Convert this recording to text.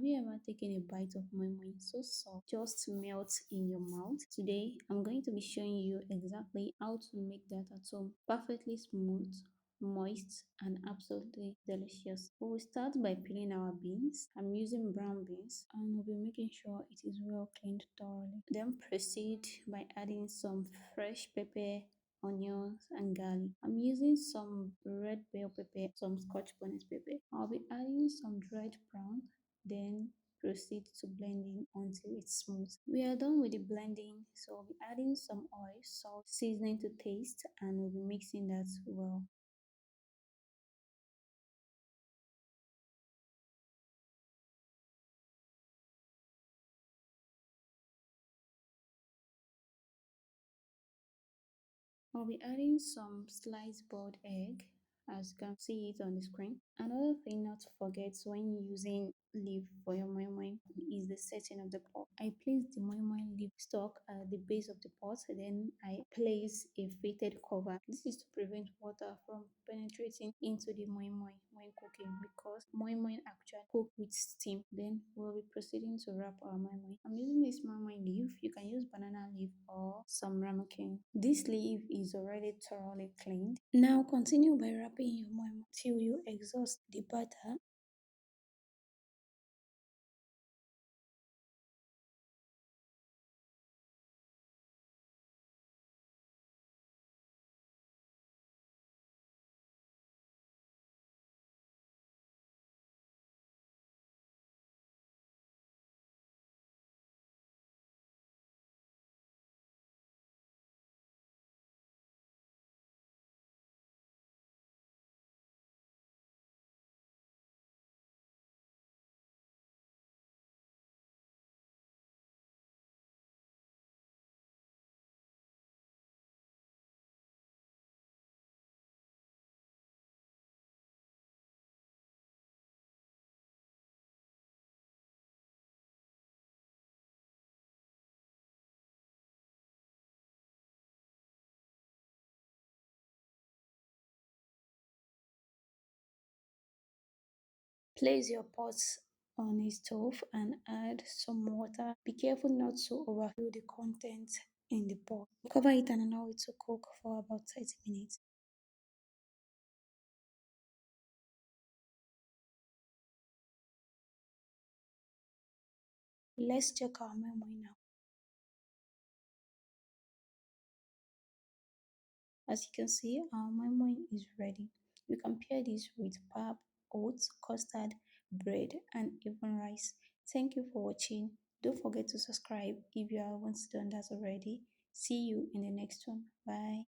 Have you ever taken a bite of moimoi so soft, just melts in your mouth? Today, I'm going to be showing you exactly how to make that at home. Perfectly smooth, moist, and absolutely delicious. We will start by peeling our beans. I'm using brown beans and we'll be making sure it is well cleaned thoroughly. Then proceed by adding some fresh pepper, onions and garlic. I'm using some red bell pepper, some scotch bonnet pepper. I'll be adding some dried brown, then proceed to blending until it's smooth. We are done with the blending, so I'll be adding some oil, salt, seasoning to taste, and we'll be mixing that well. I'll be adding some sliced boiled egg as you can see it on the screen. Another thing not to forget when using leaf for your moi moi is the setting of the pot. I place the moi moi leaf stalk at the base of the pot, then I place a fitted cover. This is to prevent water from penetrating into the moi moi when cooking because moi moi actually cook with steam. Then we'll be proceeding to wrap our moi moi. I'm using this moi moi leaf. You can use banana leaf or some ramekin. This leaf is already thoroughly cleaned. Now continue by wrapping your moi moi till you exhaust the batter. Place your pots on a stove and add some water. Be careful not to overfill the contents in the pot. Cover it and allow it to cook for about 30 minutes. Let's check our memory now. As you can see, our memory is ready. You can pair this with pap, oats, custard, bread, and even rice. Thank you for watching. Don't forget to subscribe if you haven't done that already. See you in the next one. Bye.